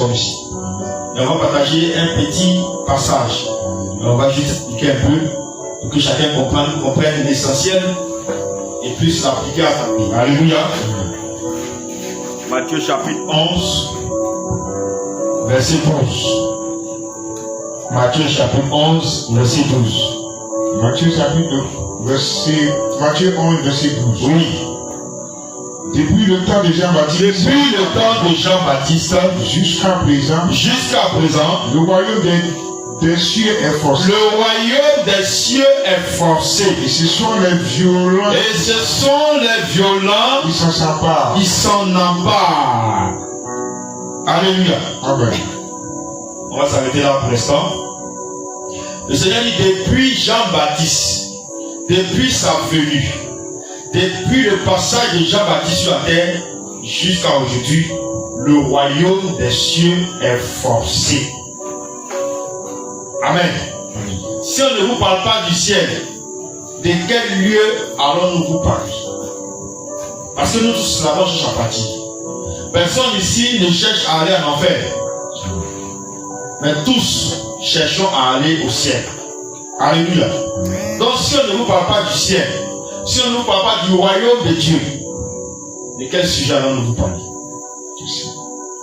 ici. Et on va partager un petit passage. Et on va juste expliquer un peu pour que chacun comprenne l'essentiel et puisse l'appliquer à sa vie. Alléluia. Matthieu chapitre 11, verset 12. Matthieu chapitre 11, verset 12. Matthieu 11, verset 12. Oui. Depuis le temps de Jean-Baptiste jusqu'à présent, le royaume des cieux est forcé. Le royaume des cieux est forcé. Et ce sont les violents qui s'en emparent. Alléluia. Amen. On va s'arrêter là pour l'instant. Le Seigneur dit depuis Jean-Baptiste, depuis sa venue, depuis le passage de Jean-Baptiste sur la terre jusqu'à aujourd'hui, le royaume des cieux est forcé. Amen. Si on ne vous parle pas du ciel, de quel lieu allons-nous vous parler? Parce que nous tous là-bas cherchons à partir. Personne ici ne cherche à aller en enfer. Mais tous cherchons à aller au ciel. Alléluia. Donc si on ne vous parle pas du ciel, si on ne vous parle pas du royaume de Dieu, de quel sujet allons-nous vous parler?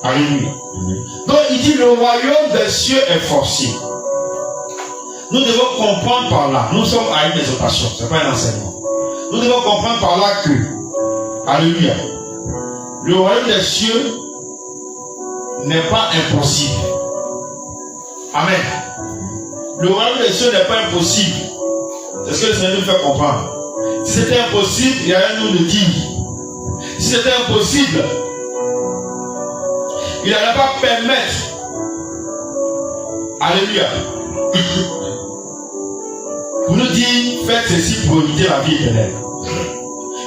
Alléluia. Donc il dit le royaume des cieux est forcé. Nous devons comprendre par là, nous sommes à une exhortation, ce n'est pas un enseignement. Nous devons comprendre par là que, alléluia, le royaume des cieux n'est pas impossible. Amen. Le royaume des cieux n'est pas impossible. C'est ce que le Seigneur nous fait comprendre. Si c'était impossible, il allait nous le dire. Si c'était impossible, il n'allait pas permettre. Alléluia. Vous nous dites, faites ceci pour éviter la vie éternelle.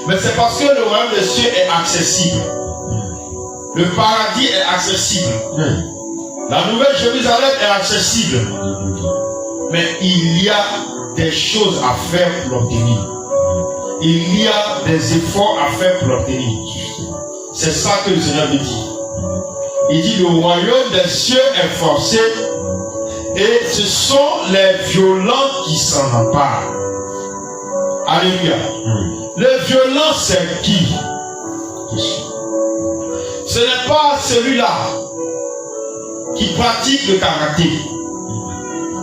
Mais c'est parce que le royaume des cieux est accessible. Le paradis est accessible. La nouvelle Jérusalem est accessible. Mais il y a des choses à faire pour l'obtenir. Il y a des efforts à faire pour l'obtenir. C'est ça que le Seigneur veut dire. Il dit le royaume des cieux est forcé et ce sont les violents qui s'en emparent. Alléluia. Le violent c'est qui? Ce n'est pas celui-là qui pratique le karaté,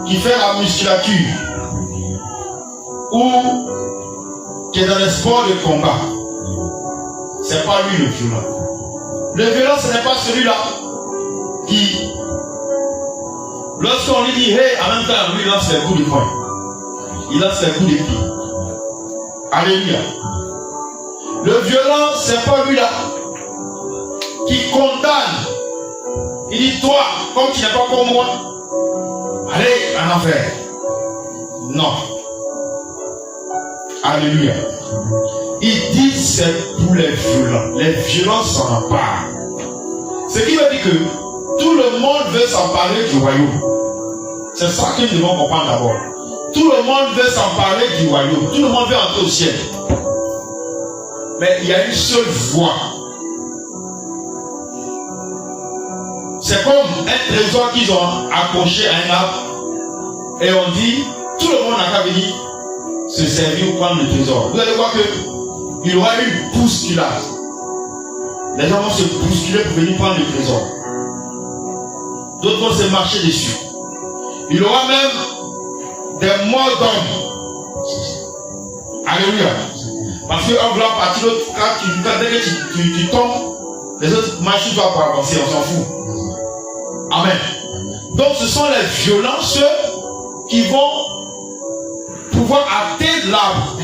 qui fait la musculature ou qui est dans les sports de combat. C'est pas lui le violent. Le violent ce n'est pas celui-là qui, lorsqu'on lui dit hey, en même temps lui il lance les coups de poing, il lance les coups de pied. Alléluia. Le violent c'est pas lui-là qui condamne. Il dit toi, comme tu n'es pas comme moi, allez en enfer. Non. Alléluia. Il dit c'est pour les violents. Les violents s'en emparent. Ce qui veut dire que tout le monde veut s'emparer du royaume. C'est ça que nous devons comprendre d'abord. Tout le monde veut s'emparer du royaume. Tout le monde veut entrer au ciel. Mais il y a une seule voie. C'est comme un trésor qu'ils ont accroché à un arbre. Et on dit, tout le monde n'a qu'à venir se servir ou prendre le trésor. Vous allez voir qu'il y aura une bousculade. Les gens vont se bousculer pour venir prendre le trésor. D'autres vont se marcher dessus. Il y aura même des morts d'hommes. Alléluia. Parce qu'en voulant partir l'autre, dès que tu tombes, les autres marchent doivent pour avancer, on s'en fout. Amen. Donc ce sont les violents, ceux qui vont pouvoir atteindre l'arbre,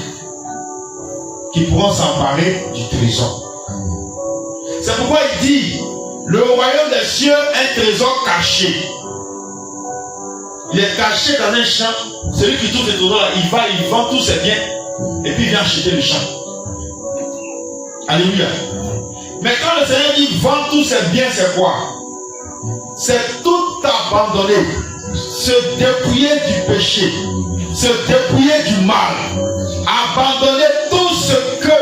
qui pourront s'emparer du trésor. C'est pourquoi il dit le royaume des cieux est un trésor caché. Il est caché dans un champ. Celui qui trouve ce trésor-là, il vend tous ses biens et puis il vient acheter le champ. Alléluia. Mais quand le Seigneur dit vend tous ses biens, c'est quoi? C'est tout abandonner, se dépouiller du péché, se dépouiller du mal, abandonner tout ce que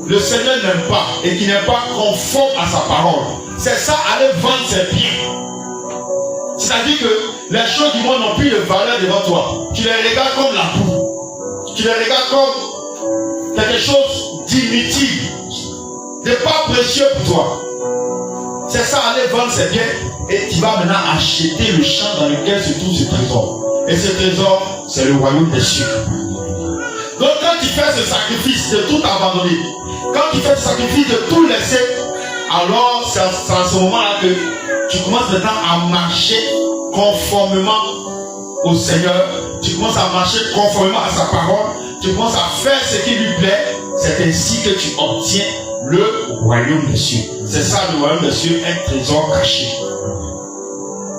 le Seigneur n'aime pas et qui n'est pas conforme à sa parole. c'est ça, aller vendre ses biens. C'est-à-dire que les choses du monde n'ont plus de valeur devant toi. Tu les regardes comme la boue. Tu les regardes comme quelque chose d'inutile, de pas précieux pour toi. C'est ça, aller vendre ses biens et tu vas maintenant acheter le champ dans lequel se trouve ce trésor. Et ce trésor, c'est le royaume des cieux. Donc quand tu fais ce sacrifice de tout abandonner, quand tu fais ce sacrifice de tout laisser, alors c'est à ce moment-là que tu commences maintenant à marcher conformément au Seigneur. Tu commences à marcher conformément à sa parole. Tu commences à faire ce qui lui plaît. C'est ainsi que tu obtiens le royaume des cieux. C'est ça le royaume des cieux, un trésor caché.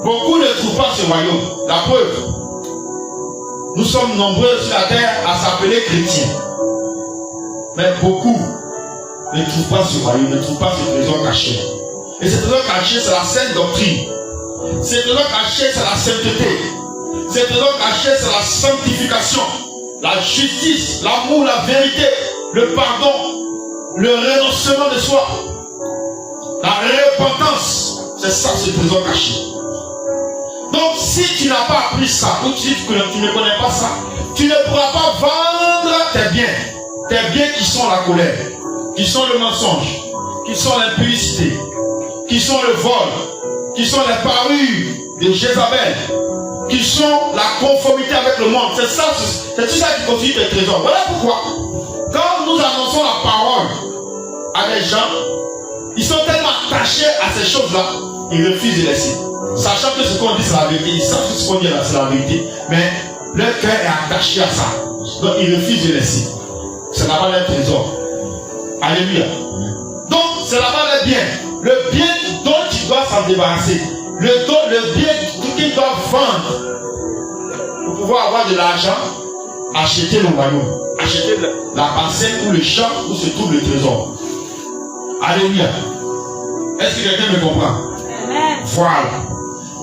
Beaucoup ne trouvent pas ce royaume. La preuve, nous sommes nombreux sur la terre à s'appeler chrétiens. Mais beaucoup ne trouvent pas ce royaume, ne trouvent pas ce trésor caché. Et ce trésor caché, c'est la sainte doctrine. Ce trésor caché, c'est la sainteté. Ce trésor caché, c'est la sanctification, la justice, l'amour, la vérité, le pardon, le renoncement de soi, la repentance. C'est ça ce trésor caché. Donc si tu n'as pas appris ça, ou tu ne connais pas ça, tu ne pourras pas vendre tes biens qui sont la colère, qui sont le mensonge, qui sont l'impudicité, qui sont le vol, qui sont les parures de Jézabel, qui sont la conformité avec le monde. C'est ça, c'est tout ça qui constitue tes trésors. Voilà pourquoi, quand nous annonçons la parole à des gens, ils sont tellement attachés à ces choses-là, ils refusent de laisser. Sachant que ce qu'on dit c'est la vérité, ils savent que ce qu'on dit là c'est la vérité, mais leur cœur est attaché à ça. Donc ils refusent de laisser. C'est là-bas leur trésor. Alléluia. Donc c'est là-bas le bien. Le bien dont tu dois s'en débarrasser. Le bien qu'il doit vendre pour pouvoir avoir de l'argent, acheter le royaume, acheter la parcelle ou le champ où se trouve le trésor. Alléluia. Est-ce que quelqu'un me comprend? Amen. Voilà.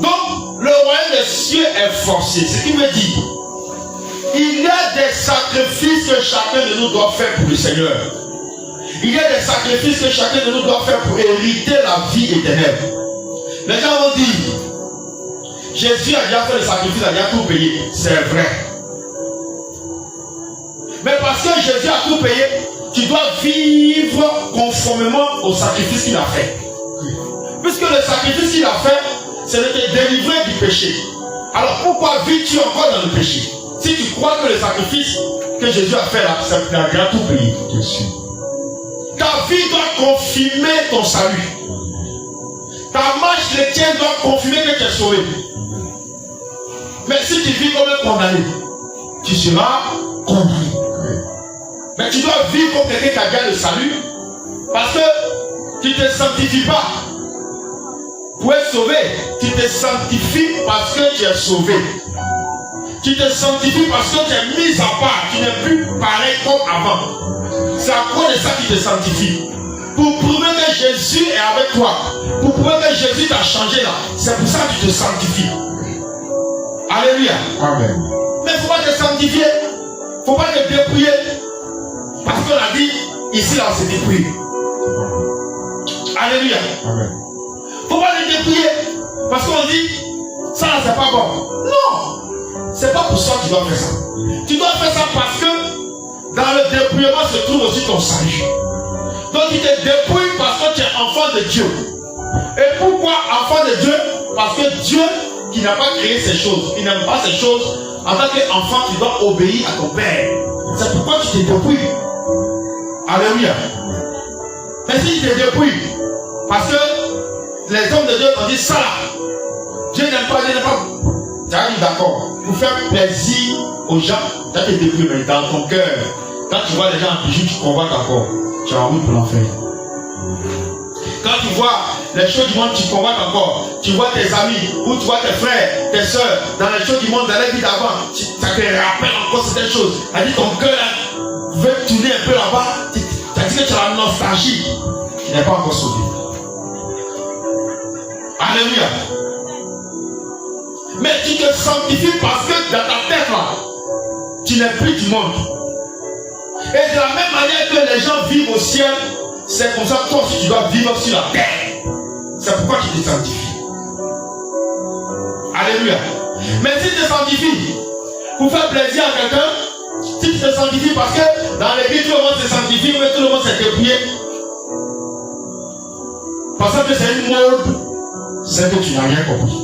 Donc, le royaume des cieux est forcé. Ce qui veut dire, il y a des sacrifices que chacun de nous doit faire pour le Seigneur. Il y a des sacrifices que chacun de nous doit faire pour hériter la vie éternelle. Les gens vont dire, Jésus a déjà fait le sacrifice, a déjà tout payé. C'est vrai. Mais parce que Jésus a tout payé, tu dois vivre conformément au sacrifice qu'il a fait. Puisque le sacrifice qu'il a fait, c'est de te délivrer du péché. Alors pourquoi vis-tu encore dans le péché? Si tu crois que le sacrifice que Jésus a fait là, c'est déjà tout payé. Ta vie doit confirmer ton salut. Ta marche chrétienne doit confirmer que tu es sauvé. Mais si tu vis comme un condamné, tu seras condamné. Mais tu dois vivre comme quelqu'un qui a gagné le salut, parce que tu ne te sanctifies pas pour être sauvé. Tu te sanctifies parce que tu es sauvé. Tu te sanctifies parce que tu es mis à part. Tu n'es plus pareil comme avant. C'est à cause de ça que tu te sanctifies. Pour prouver que Jésus est avec toi. Pour prouver que Jésus t'a changé là. C'est pour ça que tu te sanctifies. Alléluia. Amen. Mais il ne faut pas te sanctifier. Il ne faut pas te dépouiller. Parce qu'on a dit, ici là on s'est dépouillé. Alléluia. Amen. Il ne faut pas te dépouiller. Parce qu'on dit, ça là c'est pas bon. Non. C'est pas pour ça que tu dois faire ça. Tu dois faire ça parce que dans le dépouillement se trouve aussi ton salut. Donc tu te dépouilles parce que tu es enfant de Dieu. Et pourquoi enfant de Dieu? Parce que Dieu qui n'a pas créé ces choses, il n'aime pas ces choses. En tant qu'enfant, tu dois obéir à ton Père. C'est pourquoi tu te dépouilles. Alléluia. Mais si tu te dépouilles, parce que les hommes de Dieu ont dit ça là, Dieu n'aime pas, Dieu n'aime pas. Tu as dit d'accord, pour faire plaisir aux gens, tu as te dépouillé, mais dans ton cœur, quand tu vois les gens en bijoux, tu convoites encore. Tu as envie pour l'enfer. Quand tu vois les choses du monde, tu convoites encore. Tu vois tes amis, ou tu vois tes frères, tes soeurs, dans les choses du monde, dans la vie d'avant, ça te rappelle encore certaines choses. Ça dit ton cœur veut tourner un peu là-bas. Ça dit que tu as la nostalgie. Tu n'es pas encore sauvé. Alléluia. Mais tu te sanctifies parce que dans ta tête là, tu n'es plus du monde. Et de la même manière que les gens vivent au ciel, c'est comme ça que toi aussi tu dois vivre sur la terre. C'est pourquoi tu te sanctifies. Alléluia. Mais si tu te sanctifies pour faire plaisir à quelqu'un, si tu te sanctifies parce que dans l'église tout le monde se sanctifie, mais tout le monde s'est débrouillé, parce que c'est une mode, c'est que tu n'as rien compris.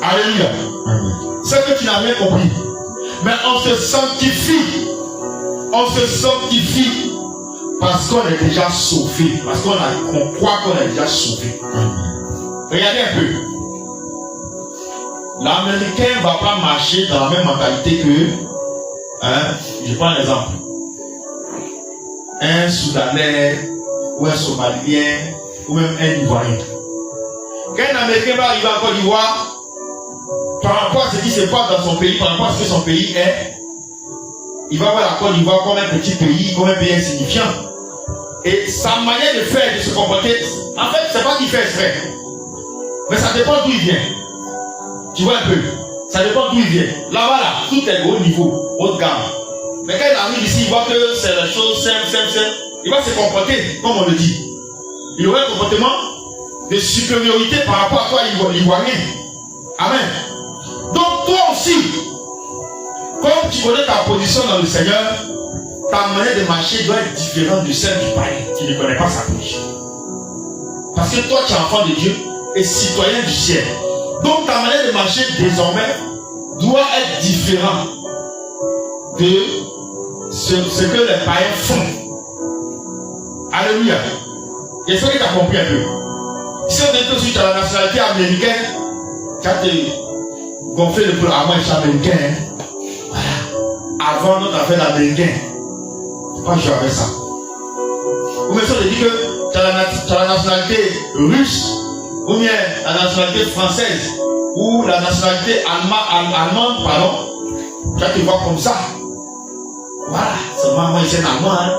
Alléluia. C'est que tu n'as rien compris. Mais on se sanctifie. On se sanctifie parce qu'on est déjà sauvé. Parce qu'on croit qu'on est déjà sauvé. Regardez un peu. L'Américain ne va pas marcher dans la même mentalité que, je prends un exemple, un Soudanais ou un Somalien ou même un Ivoirien. Quand un Américain va arriver en Côte d'Ivoire, par rapport à ce qui se passe dans son pays, par rapport à ce que son pays est, il va voir la Côte d'Ivoire comme un petit pays, comme un pays insignifiant. Et sa manière de faire, de se comporter, en fait, c'est pas qu'il fait exprès. Mais ça dépend d'où il vient. Tu vois un peu. Ça dépend d'où il vient. Là-bas, là, tout est haut niveau, haut de gamme. Mais quand il arrive ici, il voit que c'est la chose simple. Il va se comporter, comme on le dit. Il aura un comportement de supériorité par rapport à toi, l'Ivoirien. Amen. Donc toi aussi, comme tu connais ta position dans le Seigneur, ta manière de marcher doit être différente de celle du païen qui ne connaît pas sa position. Parce que toi, tu es enfant de Dieu et citoyen du ciel. Donc ta manière de marcher désormais doit être différente de ce que les païens font. Alléluia. Est-ce que tu as compris un peu? Si on est aussi dans la nationalité américaine, tu as gonflé le poule. Ah, moi je suis américain. Hein? Voilà. Avant notre affaire d'américain, il ne faut pas jouer avec ça. Ou bien si on te dit que tu as la nationalité russe, ou bien la nationalité française, ou la nationalité allemande, pardon, tu vas te voir comme ça. Voilà, seulement moi je suis allemand, hein.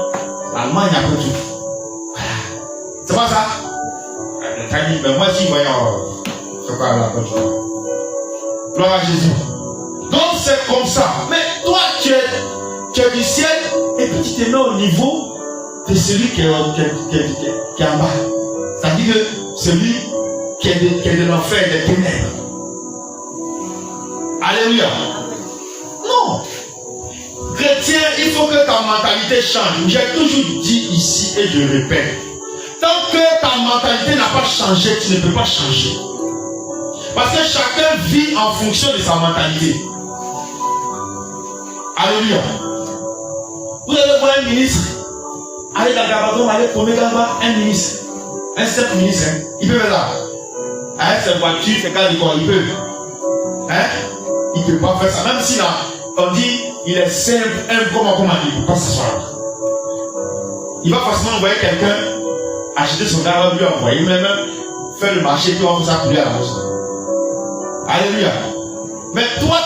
L'Allemagne a peu tout. Voilà. C'est pas ça? Mais moi si voyons, c'est pas la bonne chose. Gloire à Jésus. Donc c'est comme ça. Mais toi tu es du ciel et puis tu te mets au niveau de celui qui est en bas. C'est-à-dire que celui qui est de l'enfer, des ténèbres. Alléluia. Non. Chrétien, il faut que ta mentalité change. J'ai toujours dit ici et je répète. Tant que ta mentalité n'a pas changé, tu ne peux pas changer. Parce que chacun vit en fonction de sa mentalité. Alléluia. Vous allez voir un ministre. Allez dans Gabadon, allez pour là-bas, un ministre. Un simple ministre, hein. Il peut faire ça. Avec ses voitures, ses gars de corps, il peut. Hein? Il ne peut pas faire ça. Même si là, on dit, il est simple, comment il ne peut pas s'asseoir. Il va forcément envoyer quelqu'un, acheter son gars, lui envoyer, même faire le marché, puis on va faire ça couler à la maison. Alléluia. Mais toi,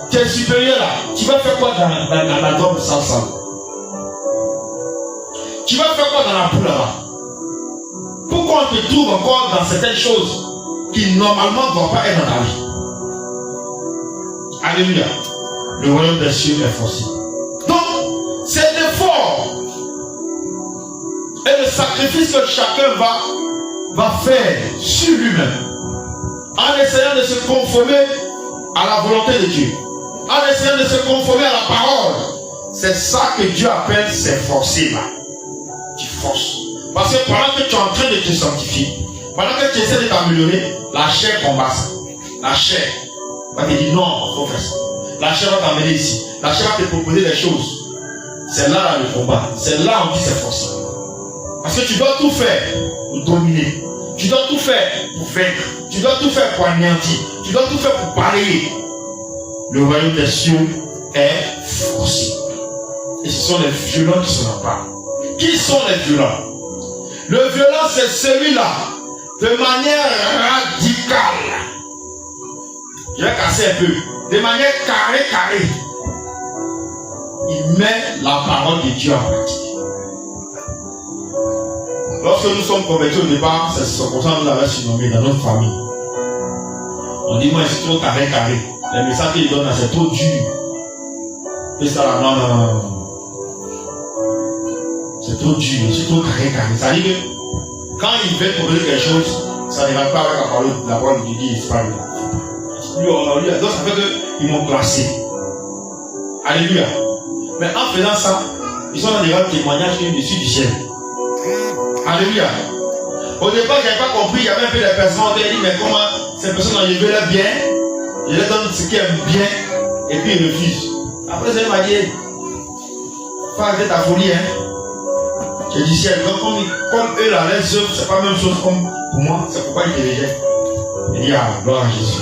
tu es supérieur là. Tu vas faire quoi dans la gomme sans sang? Tu vas faire quoi dans la poule là-bas? Pourquoi on te trouve encore dans certaines choses qui normalement ne doivent pas être dans ta vie? Alléluia. Le royaume des cieux est forcé. Donc, c'est l'effort et le sacrifice que chacun va faire sur lui-même en essayant de se conformer à la volonté de Dieu, en essayant de se conformer à la parole. C'est ça que Dieu appelle s'efforcer là. Tu forces. Parce que pendant que tu es en train de te sanctifier, pendant que tu essaies de t'améliorer, la chair combat ça. La chair va te dire non, il faut faire ça. La chair va t'amener ici. La chair va te proposer des choses. C'est là le combat. C'est là où on dit s'efforcer. Parce que tu dois tout faire pour dominer. Tu dois tout faire pour vaincre. Tu dois tout faire pour anéantir. Tu dois tout faire pour balayer. Le royaume des cieux est forcé. Et ce sont les violents qui sont là-bas. Qui sont les violents? Le violent, c'est celui-là, de manière radicale. Je vais casser un peu. De manière carrée. Il met la parole de Dieu en pratique. Lorsque nous sommes convertis au départ, c'est comme ça que nous l'avons surnommé dans notre famille. On dit, moi, c'est trop carré. Les messages qu'il donne là, c'est trop dur. Et ça là, non. C'est trop dur, c'est trop carré. Ça dit que quand il veut proposer quelque chose, ça ne va pas avec la parole de Dieu, c'est pas lui. Donc ça fait qu'ils m'ont classé. Alléluia. Mais en faisant ça, ils sont dans des grands témoignages qui sont dessus du ciel. Alléluia. Au départ, je n'avais pas compris, il y avait un peu des personnes qui ont dit, mais comment ces personnes ont levé leur bien, je leur donne ce qu'ils aiment bien, et puis ils refusent. Après, ça m'a dit, faut arrêter ta folie, hein. J'ai dit, ciel, donc comme eux, là, leurs œuvres, c'est pas la même chose comme pour moi, c'est pourquoi ils te rejettent. Il dit, ah, gloire à Jésus.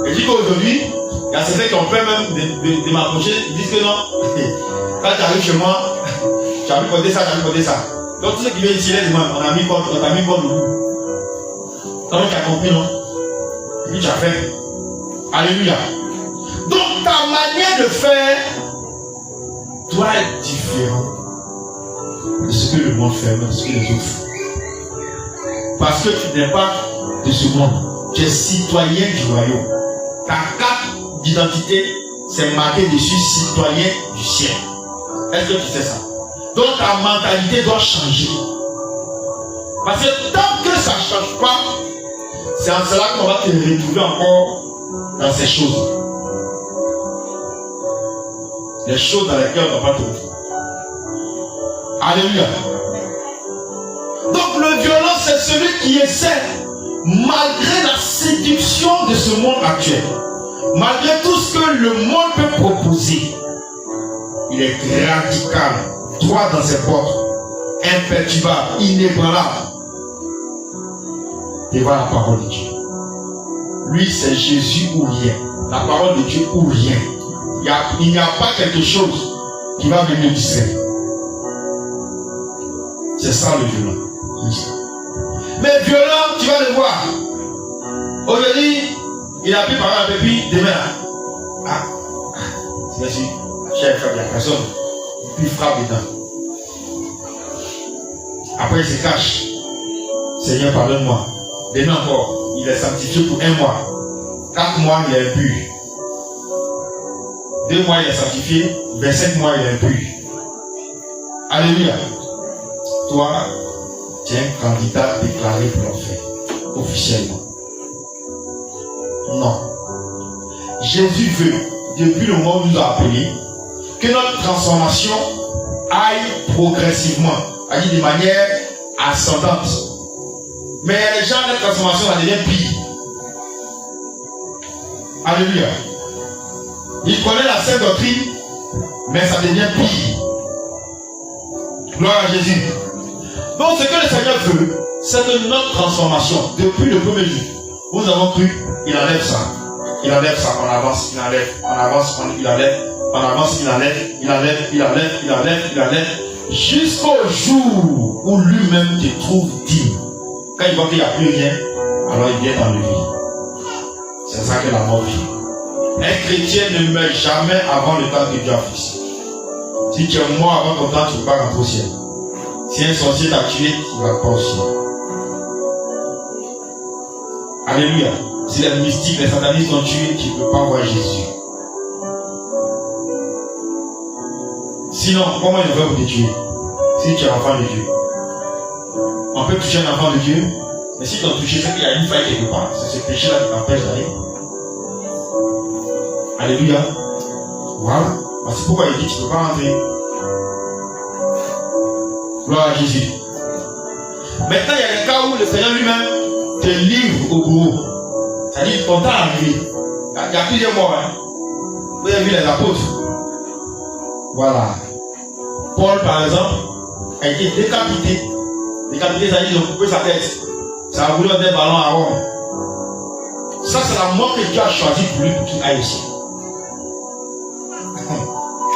Et dit qu'aujourd'hui, il y a certains qui ont peur même de m'approcher, ils disent que non, quand tu arrives chez moi, tu as vu côté ça, tu as vu côté ça. Donc tous ceux qui viennent ici, les gens, on t'a mis contre le bout. Donc tu as compris, non? Et puis tu as fait. Alléluia. Donc ta manière de faire doit être différente de ce que le monde fait, de ce que les autres font. Parce que tu n'es pas de ce monde. Tu es citoyen du royaume. Ta carte d'identité, c'est marqué dessus citoyen du ciel. Est-ce que tu sais ça? Donc ta mentalité doit changer. Parce que tant que ça ne change pas, c'est en cela qu'on va te retrouver encore dans ces choses. Les choses dans lesquelles on ne va pas te retrouver. Alléluia. Donc le violent, c'est celui qui essaie, malgré la séduction de ce monde actuel, malgré tout ce que le monde peut proposer, il est radical, droit dans ses portes, imperturbable, inébranlable devant la parole de Dieu. Lui, c'est Jésus ou rien. La parole de Dieu ou rien. Il n'y a pas quelque chose qui va venir du ciel. C'est ça le violent. Mais violent, tu vas le voir. Aujourd'hui, il a pu parler un peu, puis demain, c'est sûr, chef, il n'y a personne. Puis il frappe dedans. Après, il se cache. Seigneur, pardonne-moi. Demain encore, il est sanctifié pour 1 mois. 4 mois, il est impur. 2 mois, il est sanctifié. 25 mois, il est impur. Alléluia. Toi, tu es un candidat déclaré pour l'enfer. Officiellement. Non. Jésus veut, depuis le moment où il nous a appelés, que notre transformation aille progressivement, aille de manière ascendante. Mais les gens de transformation, ça devient pire. Alléluia. Il connaît la sainte doctrine, mais ça devient pire. Gloire à Jésus. Donc ce que le Seigneur veut, c'est que notre transformation, depuis le premier jour, nous avons cru, il enlève ça. Il enlève ça, on avance, il enlève, on avance, il enlève, on avance, il enlève, il enlève, il enlève, il enlève, il enlève, jusqu'au jour où lui-même te trouve digne. Quand il voit qu'il n'y a plus rien, alors il vient t'enlever. C'est ça que la mort vit. Un chrétien ne meurt jamais avant le temps que Dieu a fixé. Si tu es mort avant ton temps, tu ne peux pas rentrer au ciel. Si un sorcier t'a tué, tu ne vas pas au ciel. Alléluia. Si les mystiques, les satanistes t'ont tué, tu ne peux pas voir Jésus. Sinon, comment ils veulent te tuer? Si tu es enfant de Dieu. On peut toucher un enfant de Dieu, mais si tu as touché, c'est qu'il y a une faille quelque part. C'est ce péché-là qui t'empêche d'aller. Alléluia. Voilà. C'est pourquoi il dit que tu ne peux pas rentrer. Gloire à Jésus. Maintenant, il y a des cas où le Seigneur lui-même te livre au bourreau. C'est-à-dire ton temps arrivé. Il y a plusieurs morts. Vous avez vu les apôtres. Voilà. Paul, par exemple, a été décapité. Décapité, c'est-à-dire qu'ils ont coupé sa tête. Ça a voulu mettre des ballons à Rome. Ça, c'est la mort que Dieu a choisie pour lui pour qu'il aille ici.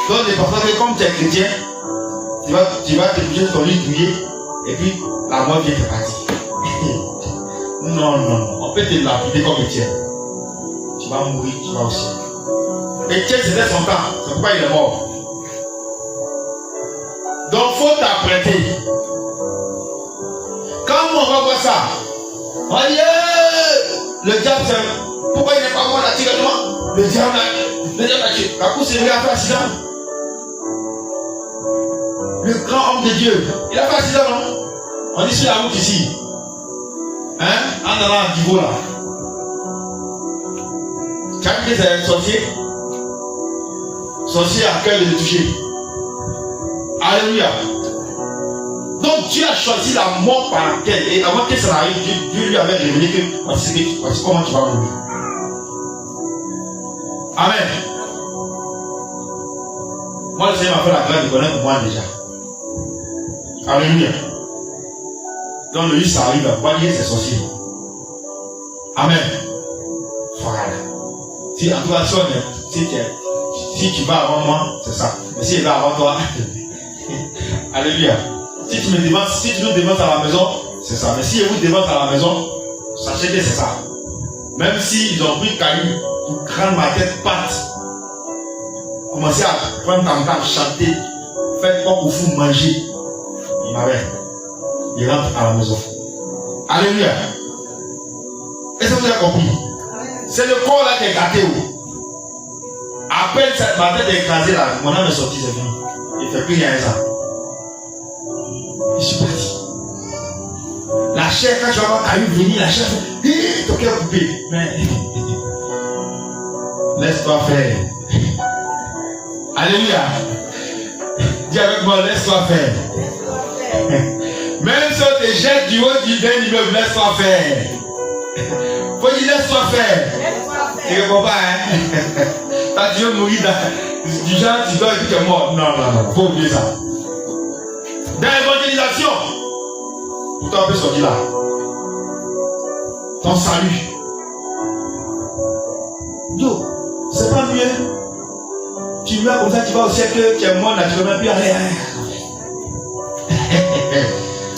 Donc, les personnes que comme tu es chrétien, tu vas te bouger ton lit douillet et puis la mort vient te partir. Non. On peut te lapider comme Étienne. Tu vas mourir, tu vas aussi. Étienne, c'était son temps. C'est pourquoi il est mort. Donc, il faut t'apprêter. Quand on va voir ça, on dit le diable, c'est. Pourquoi il n'est pas mort naturellement? Le diable a tué. Quand c'est lui a fait accident. Le grand homme de Dieu, il a fait accident, non? On dit sur la route ici. Hein? En allant à Divo là. Tu as dit que c'est un sorcier? Sorcier à cœur de le toucher. Alléluia. Donc Dieu a choisi la mort par laquelle, et avant que ça n'arrive, Dieu lui avait révélé que voici comment tu vas mourir. Amen. Moi, le Seigneur m'a fait la grâce de connaître moi déjà. Alléluia. Donc le ça arrive, on va dire c'est sorcier. Amen. Voilà. Si en tout cas, si tu vas avant moi, c'est ça. Mais si il va avant toi, alléluia. Si tu me demandes, si tu nous demandes à la maison, c'est ça. Mais si ils vous demandent à la maison, sachez que c'est ça. Même s'ils ont pris caillou pour prendre ma tête patte, commencer à prendre tam-tam, chanter, faire quoi pour vous manger, il m'avait. Il rentre à la maison. Alléluia. Est-ce que vous avez compris? C'est le corps là qui est gâté. À peine ma tête est écrasée là, mon âme est sortie, c'est fini. Il ne fait plus rien à ça. Je suis parti. La chair, quand tu vas voir Caillou venir, la chair fait ton cœur coupé. Mais laisse-toi faire. Alléluia. Dis avec moi, laisse-toi faire. Même si on te jette du haut du d'un immeuble, laisse-toi faire. Faut dire laisse-toi faire. Tu ne comprends pas, hein? T'as tu veux mourir du genre, tu dois dire que tu es mort. Non. Faut oublier ça. Dans l'évangélisation, pourtant on peut sortir là. Ton salut. Yo, c'est pas mieux. Tu meurs comme ça, tu vas au ciel que tu es mort naturellement, puis aller.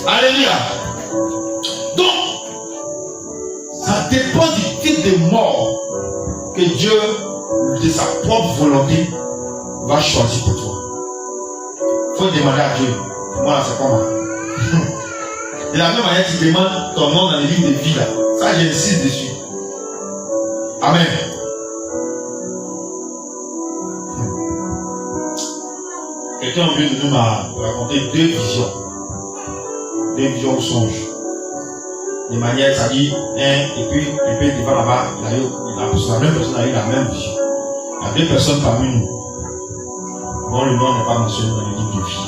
Alléluia. Donc, ça dépend du type de mort que Dieu, de sa propre volonté, va choisir pour toi. Il faut demander à Dieu. Pour moi, c'est comment? De la même manière, tu demandes ton nom dans les livres de vie là. Ça, j'insiste dessus. Amen. Quelqu'un au milieu de nous m'a raconté deux visions au songe. De manière, ça dit, et puis devant là-bas, la même personne a eu la même vision. Il y a deux personnes parmi nous dont le nom n'est pas mentionné dans les livres de vie.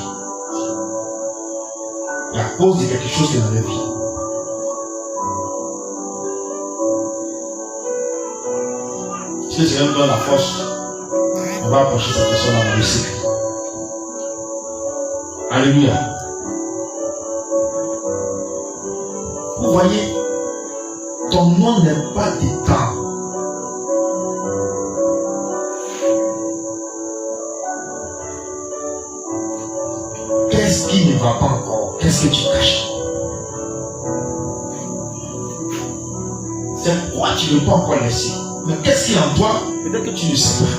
Et à cause de quelque chose qui est dans leur vie. Si le Seigneur nous donne la force, on va approcher cette personne dans le cycle. Alléluia. Vous voyez, ton nom n'est pas d'état. Qu'est-ce qui ne va pas encore? Qu'est-ce que tu caches? C'est quoi tu ne veux pas encore laisser? Mais qu'est-ce qui est en toi? Peut-être que tu ne sais pas.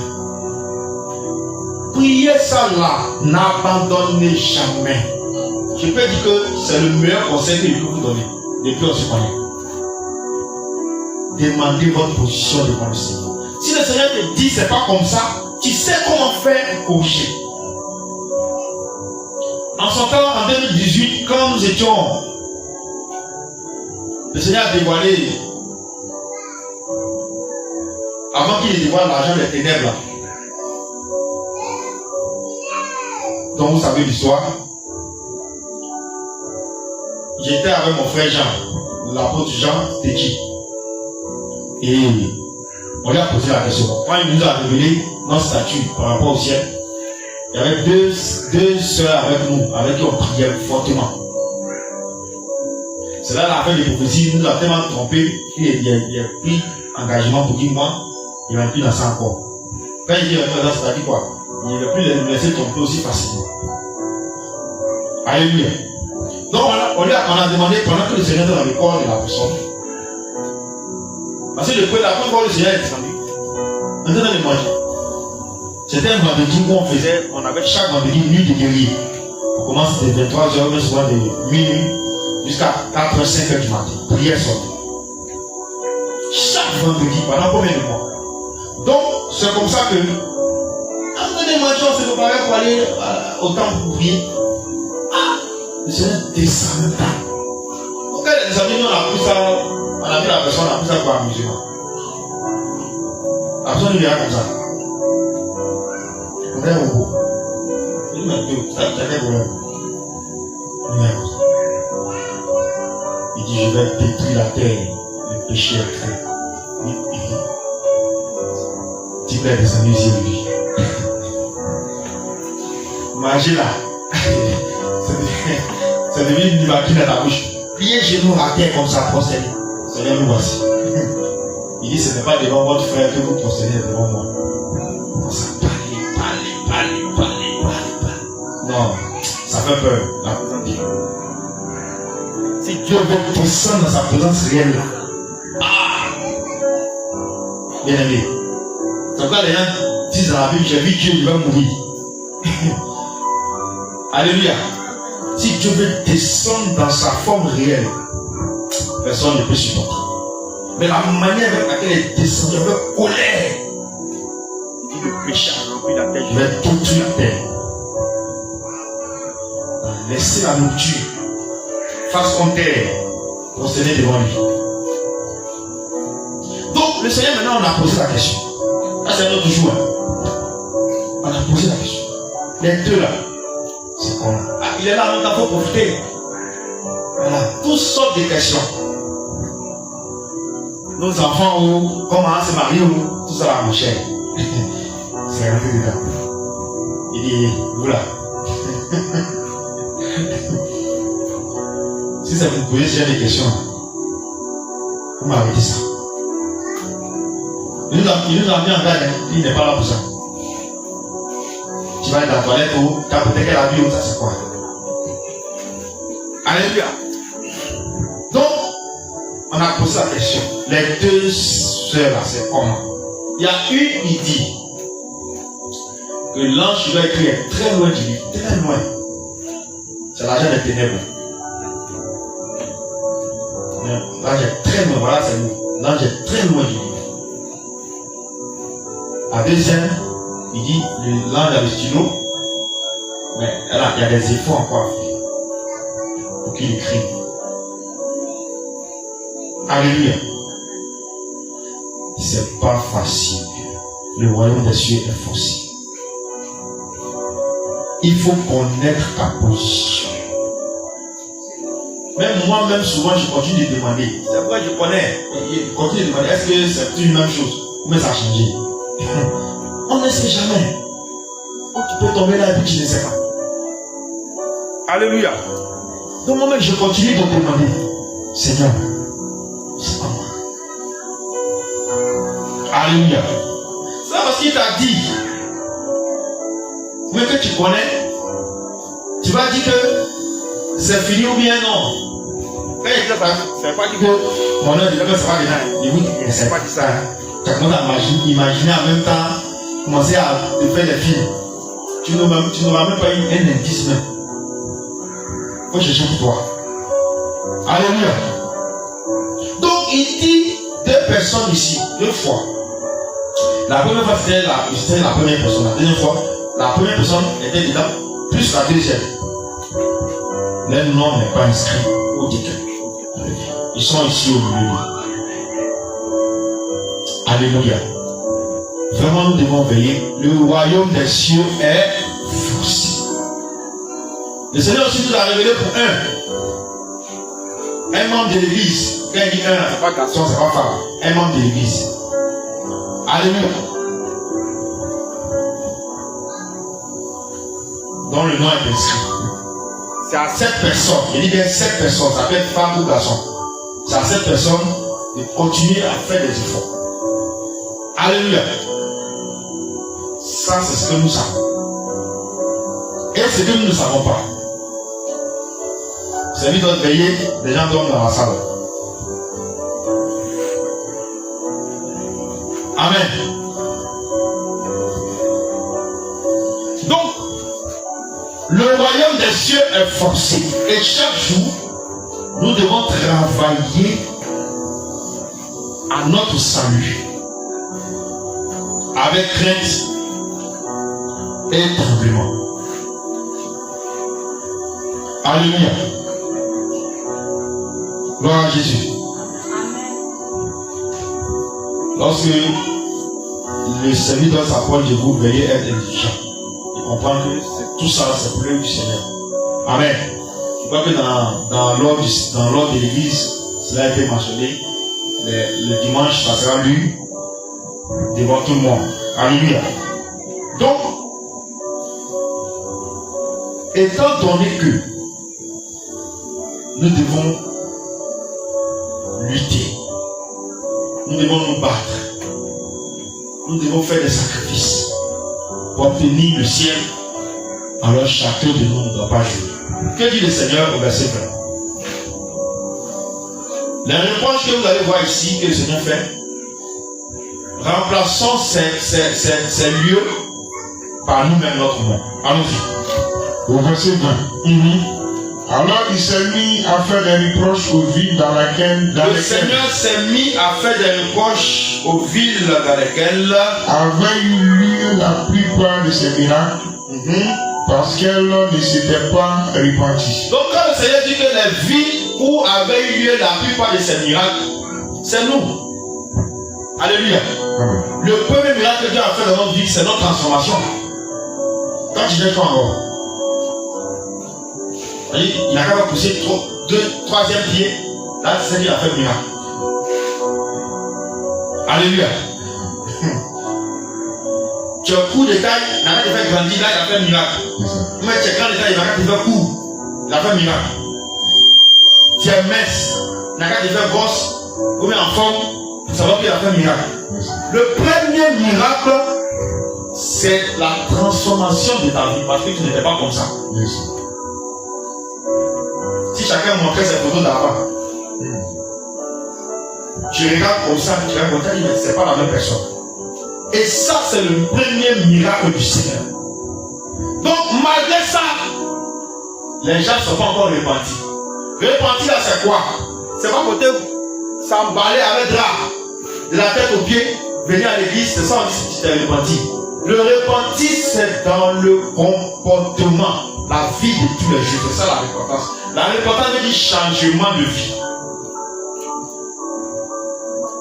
Priez ça là, n'abandonnez jamais. Je peux dire que c'est le meilleur conseil que je peux vous donner. Depuis on se connaît. Demandez votre position devant le Seigneur. Si le Seigneur te dit c'est pas comme ça, tu sais comment faire pour corriger. En son temps, en 2018, quand nous étions, le Seigneur a dévoilé, avant qu'il dévoile l'argent des ténèbres là. Donc vous savez l'histoire. J'étais avec mon frère Jean, l'apôtre Jean Teki. Et on lui a posé la question. Quand il nous a révélé notre statut par rapport au ciel, il y avait deux sœurs avec nous, avec qui on priait fortement. C'est là la fin des prophéties, il nous a tellement trompé qu'il a pris engagement pour dire moi, il va plus dans ça encore. Quand il dit dans ça, ça dit quoi? Il ne veut plus nous laisser tromper aussi facilement. Alléluia. Donc on a demandé pendant que le Seigneur était dans le corps de la personne. Parce que la première fois le Seigneur est descendu, on était dans les manger. C'était un vendredi où on avait chaque vendredi nuit de guerrier. On commence de 23h, mais souvent de minuit jusqu'à 4h, 5h du matin. Prière sortie. Chaque vendredi pendant combien de mois? Donc c'est comme ça que après les mangeants, on se préparait pour aller au temple pour prier. Le Seigneur descend. Pourquoi les amis, nous on a pris ça, on a vu la personne, on a pris ça pour amusement. La personne vient comme ça. On est au bout. Il dit, mais ça quel problème? Il vient comme ça. Il dit, je vais détruire la terre, le péché est créé. Tu peux descendre ici, lui. Imagine là. C'est devenu une vacuole dans ta bouche. Pliez genoux à terre comme ça, prosternez. Seigneur, nous voici. Il dit, ce n'est pas devant votre frère que vous prosternez devant moi. Ça parle. Non, ça fait peur. La présence dit. Si Dieu veut descendre dans sa présence réelle, bien aimé. C'est pourquoi les gens disent dans la Bible, j'ai vu Dieu, il va mourir. Alléluia. Si Dieu veut descendre dans sa forme réelle, personne ne peut supporter. Mais la manière avec laquelle il descend, avec colère, il dit le péché a rempli la terre, je vais détruire la terre. Laissez la nourriture face contre terre, prosterner devant lui. Donc, le Seigneur, maintenant, on a posé la question. Là, c'est un autre jour. On a posé la question. Les deux là, c'est comment? Il est là, on a faut profiter. Voilà, toutes sortes de questions. Nos enfants, comment se marier, tout ça là, mon cher. C'est un peu dedans. Il dit, voilà. Si ça vous posez déjà des questions, vous m'avez dit ça. Il nous a mis en garde, il n'est pas là pour ça. Tu vas être dans la toilette ou tu as peut-être qu'elle a vu, ça c'est quoi? Alléluia. Donc, on a posé la question. Les deux sœurs là, c'est comment? Il y a une, il dit que l'ange qui va écrire est très loin du livre, très loin. C'est l'agent des ténèbres. L'ange est très loin, voilà, c'est nous. L'ange est très loin du livre. La deuxième, il dit l'ange a le stylo, mais il y a des efforts encore à faire pour qu'il écrive. Alléluia. C'est pas facile. Le royaume des cieux est forcé. Il faut connaître ta position. Même moi-même, souvent, je continue de demander. C'est pourquoi je connais. Je continue de demander, est-ce que c'est une même chose? Mais ça a changé. On ne sait jamais. Tu peux tomber là et puis tu ne sais pas. Alléluia. Donc moi-même, je continue de demander. Seigneur, c'est pas moi. Alléluia. C'est parce qu'il t'a dit. Mais que tu connais, tu vas dire que c'est fini ou bien non. Quand il dit ça, c'est pas dit que mon nom dit que c'est pas dedans. Il dit oui, c'est pas dit ça. Tu as commencé à imaginer en même temps, commencer à te faire des films. Tu n'auras même pas eu un indice même. Il faut chercher pour toi. Alléluia. Donc il dit deux personnes ici, deux fois. La première fois c'était la première personne. La deuxième fois, la première personne était dedans, plus la deuxième. Leur nom n'est pas inscrit au titre. Ils sont ici au milieu. Alléluia. Vraiment, nous devons veiller. Le royaume des cieux est forcé. Le Seigneur aussi nous a révélé pour un membre de l'église. Quand il dit un, c'est pas garçon, c'est pas femme. Un membre de l'église. Alléluia. Dont le nom est inscrit. C'est à cette personne, il dit bien cette personne, ça peut être femme ou garçon. C'est à cette personne de continuer à faire des efforts. Alléluia. Ça, c'est ce que nous savons. Et ce que nous ne savons pas. C'est lui doit veiller, les gens dorment dans la salle. Amen. Donc, le royaume des cieux est forcé. Et chaque jour, nous devons travailler à notre salut. Avec crainte et tremblement. Alléluia. Gloire à Jésus. Lorsque le serviteur s'approche de vous, veuillez être intelligent. Et comprendre que tout ça, c'est pour l'œuvre du Seigneur. Amen. Je crois que dans l'ordre de l'église, cela a été mentionné. Le dimanche, ça sera lu devant tout le monde. Alléluia. Donc, étant donné que nous devons lutter, nous devons nous battre, nous devons faire des sacrifices pour obtenir le ciel, alors chacun de nous ne doit pas jouer. Que dit le Seigneur au verset 20? Les reproches que vous allez voir ici, que le Seigneur fait, remplaçons ces lieux par nous-mêmes, notre monde. Allons-y. Au verset 20. Alors il s'est mis à faire des reproches aux villes dans lesquelles... Le Seigneur s'est mis à faire des reproches aux villes dans lesquelles avaient eu lieu la plupart de ces miracles, parce qu'elles ne s'étaient pas repenties. Donc quand le Seigneur dit que les villes où avaient eu lieu la plupart de ces miracles, c'est nous. Alléluia. Amen. Le premier miracle que Dieu a fait dans notre vie, c'est notre transformation. Quand tu viens encore, il n'a qu'à pousser troisième pied, là c'est qu'il a fait le miracle. Alléluia. Tu as coup de taille, il n'a qu'à te faire grandir, là il a fait le miracle. Mais tu es grand de taille, il n'a qu'à te faire court, il a fait le miracle. Tu es mince, il n'a qu'à te faire grosse, ou bien en forme, pour savoir qu'il a fait le miracle. Le premier miracle, c'est la transformation de ta vie, parce que tu n'étais pas comme ça. Si chacun montrait ses photos d'avant, tu regardes comme ça, tu regardes comme ça, mais c'est pas la même personne. Et ça, c'est le premier miracle du Seigneur. Donc, malgré ça, les gens ne sont pas encore repentis. Repentis là, c'est quoi? C'est pas côté s'emballer avec drap, de la tête aux pieds, venir à l'église, c'est ça on dit si tu t'es repenti. Le repenti, c'est dans le comportement, la vie de tous les jours. C'est ça la repentance. La repentance veut dire changement de vie.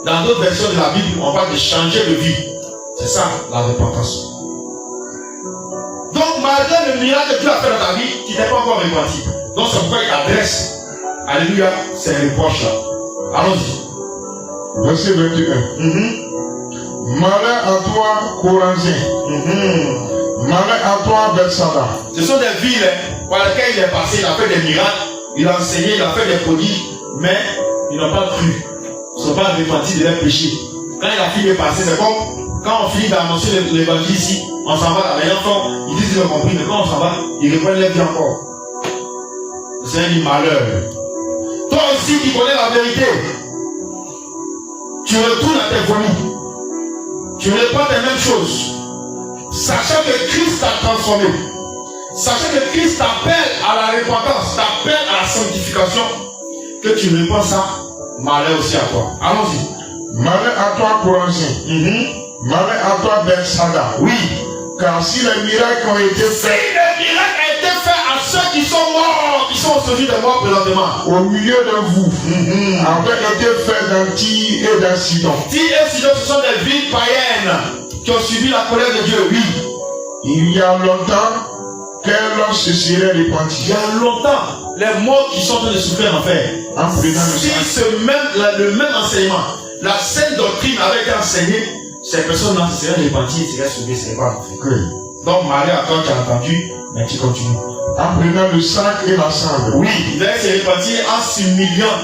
Dans d'autres versions de la Bible, on parle de changer de vie. C'est ça la repentance. Donc, malgré le miracle que tu as fait dans ta vie, tu n'es pas encore repenti. Donc, c'est pourquoi il t'adresse, alléluia, ces reproches-là. Allons-y. Verset 21. Malheur à toi, Corazin. Malheur à toi, Bethsaida. Ce sont des villes par lesquelles il est passé, il a fait des miracles, il a enseigné, il a fait des prodiges, mais ils n'ont pas cru. Ils ne sont pas repentis de leurs péchés. Quand il a fini de passer, c'est comme quand on finit d'annoncer l'évangile ici, on s'en va, les enfants, ils disent qu'ils ont compris, mais quand on s'en va, ils reprennent leur vie encore. C'est un malheur. Toi aussi qui connais la vérité, tu retournes à tes vomis. Tu réponds les mêmes choses. Sachant que Christ t'a transformé. Sachant que Christ t'appelle à la repentance, t'appelle à la sanctification, que tu réponds ça, malheur aussi à toi. Allons-y. Malheur à toi, Corazin. Malheur à toi, Bethsaida. Oui. Car si les miracles ont été faits. Si les miracles ont été faits à ceux qui sont morts, qui sont au service des morts présentement, au milieu de vous, avaient été faits dans Tyr et dans Sidon. Tyr et Sidon, ce sont des villes païennes qui ont subi la colère de Dieu, oui. Il y a longtemps qu'elles se seraient repenties. Il y a longtemps, les morts qui sont en train de souffrir en enfer, si le même enseignement, la sainte doctrine avait été enseignée, ces personnes-là se seraient repenties et seraient sauvées, ce n'est pas en fait. Donc, malheur à toi, tu as entendu, mais tu continues. En prenant le sac et la cendre. Oui, ils devaient se repentir en s'humiliant.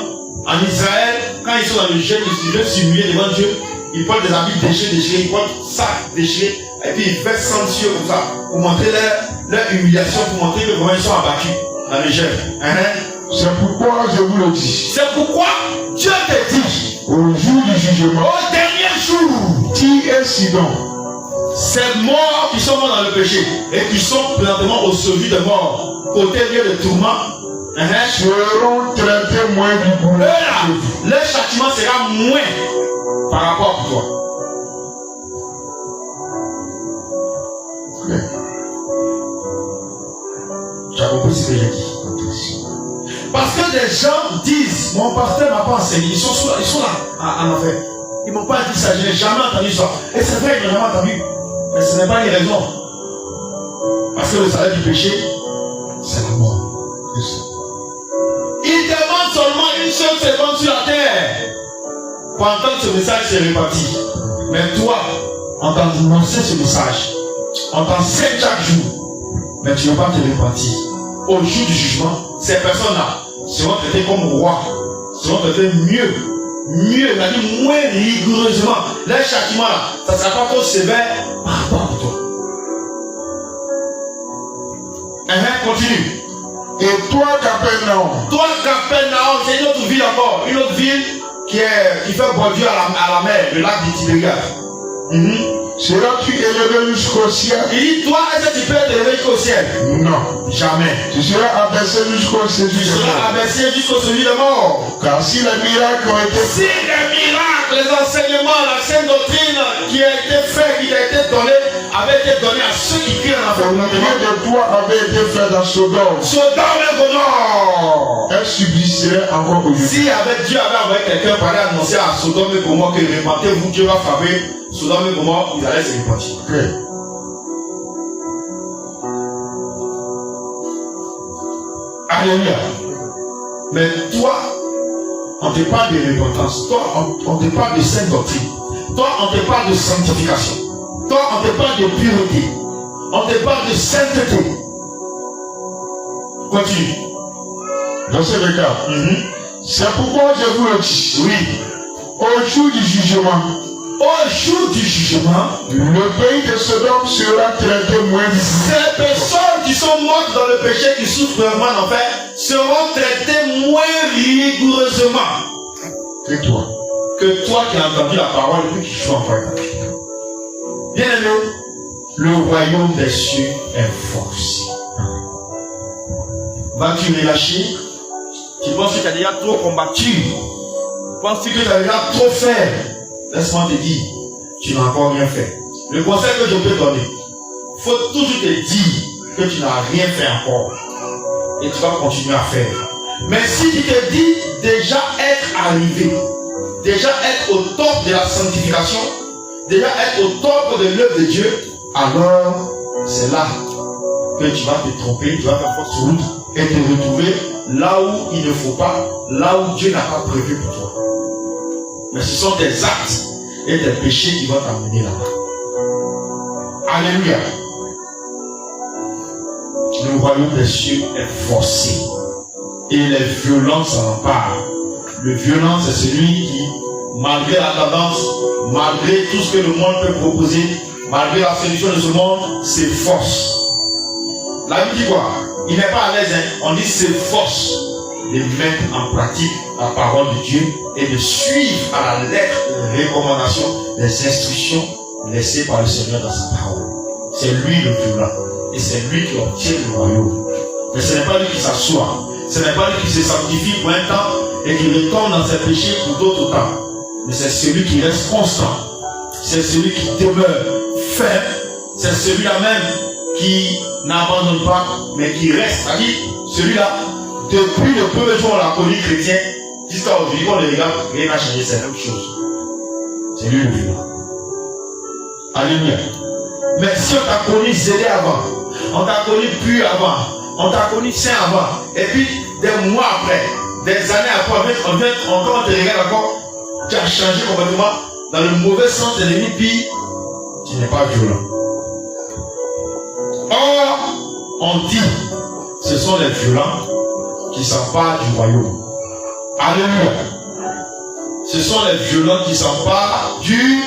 En Israël, quand ils sont dans le jeûne, ils devaient s'humilier devant Dieu. Ils portent des habits déchirés, ils portent sacs déchirés, et puis ils versent sang dessus comme ça, pour montrer leur humiliation, pour montrer que vraiment ils sont abattus dans le jeûne. C'est pourquoi je vous le dis. C'est pourquoi Dieu te dit, au jour du jugement, au dernier jour, Tyr et Sidon, ces morts qui sont morts dans le péché et qui sont présentement au sauvé de mort, côté lieu de tourment, seront traités moins du bout. Leur châtiment sera moins par rapport à toi. Tu as compris ce que j'ai dit? Parce que des gens disent, mon pasteur m'a pas enseigné, ils sont là en affaire. Ils m'ont pas dit ça, je n'ai jamais entendu ça. Et c'est vrai, ils n'ont jamais entendu. Mais ce n'est pas une raison. Parce que le salaire du péché, c'est la mort. Il demande seulement une seule seconde sur la terre pour entendre ce message se répartir. Mais toi, on t'a annoncé ce message, on t'enseigne chaque jour, mais tu ne vas pas te repentir. Au jour du jugement, ces personnes-là seront traitées comme rois, seront traitées mieux, c'est-à-dire moins rigoureusement. Leur châtiment là, ça ne sera pas trop sévère par rapport à toi. Continue. Et toi, Capernaum, c'est une autre ville encore, une autre ville qui fait bordure à la mer, le lac de Tibériade. Seras-tu élevé jusqu'au ciel? Il dit, toi, est-ce que tu peux être élevé jusqu'au ciel? Non. Jamais. Tu seras abaissé jusqu'au séjour de mort. Tu seras abaissé jusqu'au séjour de mort. Car si les miracles ont été Si les miracles, les enseignements, la sainte doctrine qui a été fait, qui a été donné, avait été donné à ceux qui crient en le enfermement. milieu de toi avait été fait dans Sodome, Sodome et Gomorrhe. elle subsisterait encore aujourd'hui. Si Dieu avait envoyé quelqu'un pour aller annoncer à Sodome et Gomorrhe que repentez-vous, Dieu va frapper Sodome et Gomorrhe, ils allaient se repentir. Okay. Alléluia. Mais toi, on te parle de repentance. Toi, on te parle de sainte doctrine. Toi, on te parle de sanctification. Toi, on te parle de pureté. On te parle de sainteté. Continue. Verset 24. C'est pourquoi je vous le dis. Oui. Au jour du jugement, Au jour du jugement, le pays de Sodome sera traité moins difficile. ces personnes qui sont mortes dans le péché, qui souffrent vraiment en enfer, seront traitées moins rigoureusement que toi qui as entendu la parole et qui joues en toi. Bien aimé, le royaume des cieux est forcé. Vas-tu relâcher? Tu penses que tu as déjà trop combattu? Penses-tu que tu as déjà trop fait? Laisse-moi te dire, tu n'as encore rien fait. Le conseil que je peux donner, il faut toujours te dire que tu n'as rien fait encore. Et tu vas continuer à faire. Mais si tu te dis déjà être arrivé, déjà être au top de la sanctification, déjà être au top de l'œuvre de Dieu, alors c'est là que tu vas te tromper, tu vas faire fausse route et te retrouver là où il ne faut pas, là où Dieu n'a pas prévu pour toi. Mais ce sont tes actes et tes péchés qui vont t'amener là-bas. Alléluia. Le royaume des cieux est forcé. Et les violents s'en emparent. Le violent, c'est celui qui, malgré la tendance, malgré tout ce que le monde peut proposer, malgré la solution de ce monde, s'efforce. La Bible dit quoi? Il n'est pas à l'aise, hein? On dit s'efforce de mettre en pratique la parole de Dieu et de suivre à la lettre les recommandations, les instructions laissées par le Seigneur dans sa parole. C'est lui le violent et c'est lui qui obtient le royaume. Mais ce n'est pas lui qui s'assoit, ce n'est pas lui qui se sanctifie pour un temps et qui retourne dans ses péchés pour d'autres temps. Mais c'est celui qui reste constant, c'est celui qui demeure ferme, c'est celui-là même qui n'abandonne pas mais qui reste. C'est-à-dire celui-là, depuis le premier jour où on l'a connu chrétien, jusqu'à aujourd'hui, quand on le regarde, rien n'a changé, c'est la même chose. C'est lui le vivant. Alléluia. Mais si on t'a connu zélé avant, on t'a connu pur avant, on t'a connu saint avant, et puis des mois après, des années après, encore on te regarde encore, tu as changé complètement dans le mauvais sens de l'ennemi, puis tu n'es pas violent. Or, on dit, ce sont les violents qui s'emparent du royaume. Alléluia. Ce sont les violents qui s'emparent du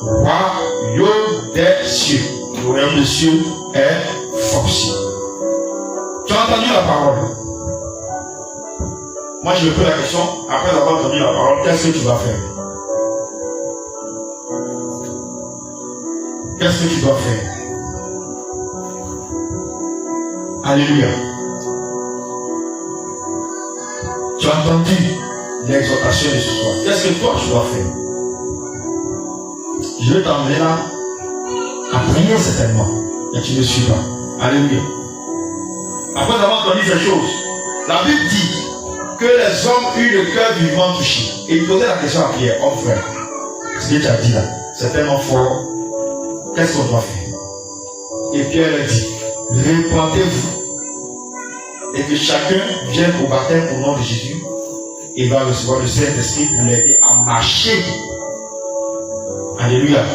royaume des cieux. Le royaume des cieux est forcé. Tu as entendu la parole? Moi je me pose la question, après avoir entendu la parole, qu'est-ce que tu vas faire? Qu'est-ce que tu dois faire? Alléluia. Tu as entendu l'exhortation de ce soir. Qu'est-ce que toi tu dois faire? Je vais t'emmener là à prier certainement. Et tu ne suis pas. Alléluia. Après avoir entendu ces choses, la Bible dit que les hommes eurent le cœur vivant touché. Et il posait la question à Pierre, oh frère, ce que tu as dit là, c'est tellement fort, qu'est-ce qu'on doit faire? Et Pierre leur dit, répandez-vous et que chacun vienne au baptême au nom de Jésus et va recevoir le Saint-Esprit pour l'aider à marcher. Alléluia.